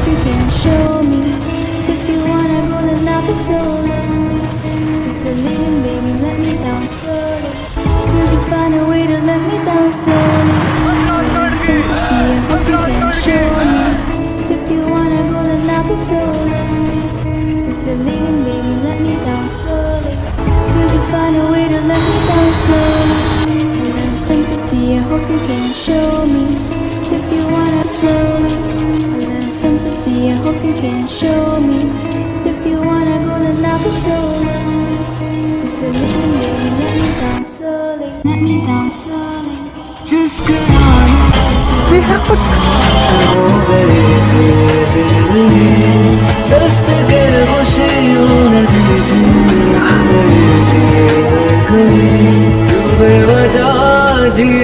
you can show me. If you wanna go, then I'll be so lonely. If you're leaving, baby, let me down slowly. Could you find a way to let me down slowly? Sympathy, I hope you can show me. If you wanna go, then I'll be so lonely. If you're leaving, baby, let me down slowly. Could you find a way to let me down slowly? A little sympathy, I hope you can show me. If you wanna slowly, a little sympathy, I hope you can show me. If you wanna go, then I'll be so lonely. If you're leaving, baby, let me down slowly. Let me down slowly. जिसके आने से हो गई थी जिंदगी, दस्तके खुशियों ने दी थी, मिट गई थी हर घड़ी, तू बेवजह जिए